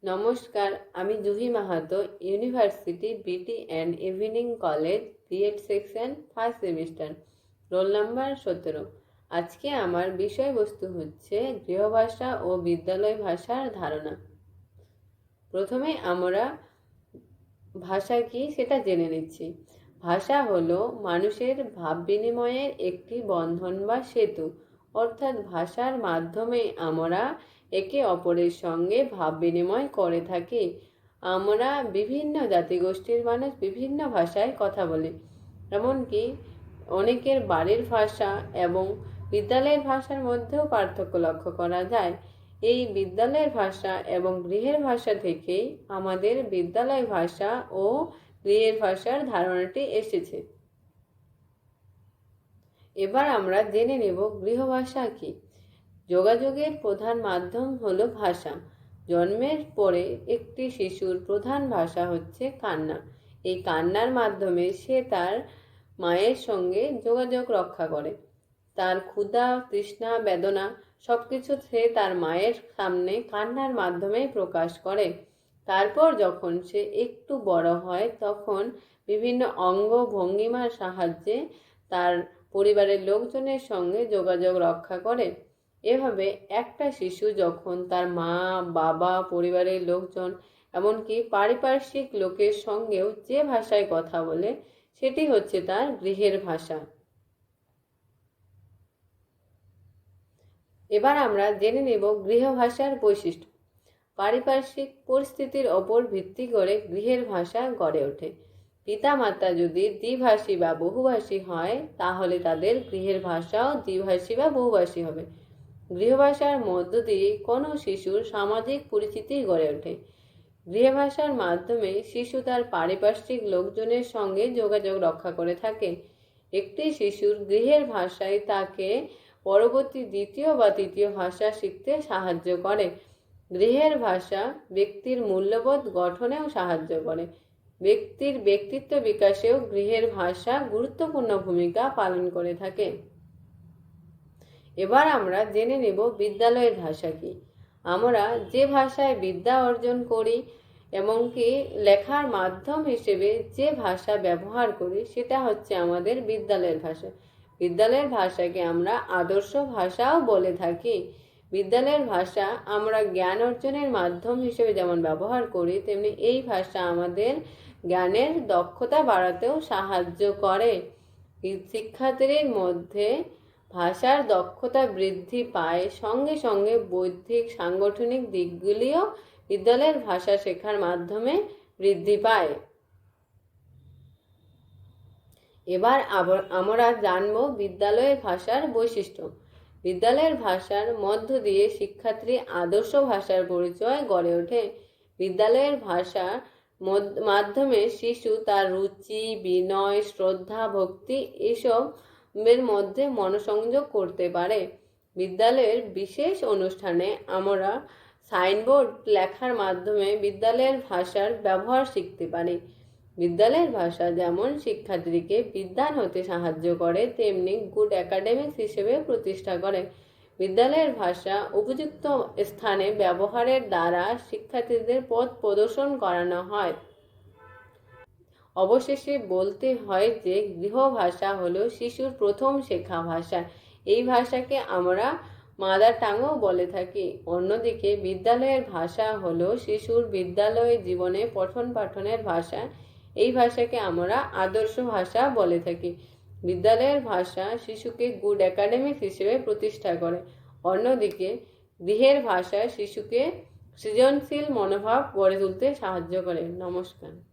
নমস্কার, আমি Juhi Mahato, university BT and evening college BEd section first semester, roll number 17। আজকে আমার বিষয়বস্তু হচ্ছে গৃহভাষা ও বিদ্যালয় ভাষার ধারণা। প্রথমে আমরা ভাষা কি সেটা জেনে নিচ্ছি। ভাষা হলো মানুষের ভাব বিনিময়ের একটি বন্ধন বা সেতু, অর্থাৎ ভাষার মাধ্যমে আমরা একে অপরের সঙ্গে ভাব বিনিময় করে থাকি। আমরা বিভিন্ন জাতিগোষ্ঠীর মানুষ বিভিন্ন ভাষায় কথা বলি, এমনকি অনেকের বাড়ির ভাষা এবং বিদ্যালয়ের ভাষার মধ্যেও পার্থক্য লক্ষ্য করা যায়। এই বিদ্যালয়ের ভাষা এবং গৃহের ভাষা থেকেই আমাদের বিদ্যালয় ভাষা ও গৃহের ভাষার ধারণাটি এসেছে। এবার আমরা জেনে নেব গৃহভাষা কি। যোগাযোগের প্রধান মাধ্যম হলো ভাষা। জন্মের পরে একটি শিশুর প্রধান ভাষা হচ্ছে কান্না। এই কান্নার মাধ্যমে সে তার মায়ের সঙ্গে যোগাযোগ রক্ষা করে। তার ক্ষুধা, তৃষ্ণা, বেদনা সবকিছু সে তার মায়ের সামনে কান্নার মাধ্যমেই প্রকাশ করে। তারপর যখন সে একটু বড় হয় তখন বিভিন্ন অঙ্গ ভঙ্গিমার সাহায্যে তার পরিবারের লোকজনের সঙ্গে যোগাযোগ রক্ষা করে। এভাবে একটা শিশু যখন তার মা, বাবা, পরিবারের লোকজন এমনকি পারিপার্শ্বিক লোকের সঙ্গেও যে ভাষায় কথা বলে সেটি হচ্ছে তার গৃহের ভাষা। এবার আমরা জেনে নেব গৃহভাষার বৈশিষ্ট্য। পারিপার্শ্বিক পরিস্থিতির ওপর ভিত্তি করে গৃহের ভাষা গড়ে ওঠে। পিতামাতা যদি দ্বিভাষী বা বহুভাষী হয় তাহলে তাদের গৃহের ভাষাও দ্বিভাষী বা বহুভাষী হবে। গৃহভাষার মধ্য দিয়ে কোনো শিশুর সামাজিক পরিচিতি গড়ে ওঠে। গৃহভাষার মাধ্যমে শিশু তার পারিপার্শ্বিক লোকজনের সঙ্গে যোগাযোগ রক্ষা করে থাকে। একটি শিশুর গৃহের ভাষায় তাকে পরবর্তী দ্বিতীয় বা তৃতীয় ভাষা শিখতে সাহায্য করে। গৃহের ভাষা ব্যক্তির মূল্যবোধ গঠনেও সাহায্য করে। ব্যক্তির ব্যক্তিত্ব বিকাশেও গৃহের ভাষা গুরুত্বপূর্ণ ভূমিকা পালন করে থাকে। এবার আমরা জেনে নেব বিদ্যালয়ের ভাষা কি। আমরা যে ভাষায় বিদ্যা অর্জন করি এমনকি লেখার মাধ্যম হিসেবে যে ভাষা ব্যবহার করি সেটা হচ্ছে আমাদের বিদ্যালয়ের ভাষা। বিদ্যালয়ের ভাষাকে আমরা আদর্শ ভাষাও বলে থাকি। বিদ্যালয়ের ভাষা আমরা জ্ঞান অর্জনের মাধ্যম হিসেবে যেমন ব্যবহার করি, তেমনি এই ভাষা আমাদের জ্ঞানের দক্ষতা বাড়াতেও সাহায্য করে। শিক্ষার্থীদের মধ্যে ভাষার দক্ষতা বৃদ্ধি পায়, সঙ্গে সঙ্গে বৌদ্ধিক সাংগঠনিক দিকগুলিও বিদ্যালয়ের ভাষা শেখার মাধ্যমে বৃদ্ধি পায়। এবার আমরা জানব বিদ্যালয়ের ভাষার বৈশিষ্ট্য। বিদ্যালয়ের ভাষার মধ্য দিয়ে শিক্ষার্থী আদর্শ ভাষার পরিচয় গড়ে ওঠে। বিদ্যালয়ের ভাষার মাধ্যমে শিশু তার রুচি, বিনয়, শ্রদ্ধা, ভক্তি এসবের মধ্যে মনোসংযোগ করতে পারে। বিদ্যালয়ের বিশেষ অনুষ্ঠানে আমরা সাইনবোর্ড লেখার মাধ্যমে বিদ্যালয়ের ভাষার ব্যবহার শিখতে পারি। বিদ্যালয়ের ভাষা যেমন শিক্ষার্থীকে বিদ্বান হতে সাহায্য করে, তেমনি গুড একাডেমিক্স হিসেবে প্রতিষ্ঠা করে। বিদ্যালয়ের ভাষা উপযুক্ত স্থানে ব্যবহারের দ্বারা শিক্ষার্থীদের পথ প্রদর্শন করানো হয়। অবশেষে বলতে হয় যে গৃহভাষা হলো শিশুর প্রথম শেখা ভাষা। এই ভাষাকে আমরা মাদার টাংও বলে থাকি। অন্যদিকে বিদ্যালয়ের ভাষা হলো শিশুর বিদ্যালয় জীবনে পঠন পাঠনের ভাষা। এই ভাষাকে আমরা আদর্শ ভাষা বলে থাকি। বিদ্যালয়ের ভাষা শিশুকে গুড একাডেমিক্স হিসেবে প্রতিষ্ঠা করে। অন্যদিকে গৃহের ভাষা শিশুকে সৃজনশীল মনোভাব গড়ে তুলতে সাহায্য করে। নমস্কার।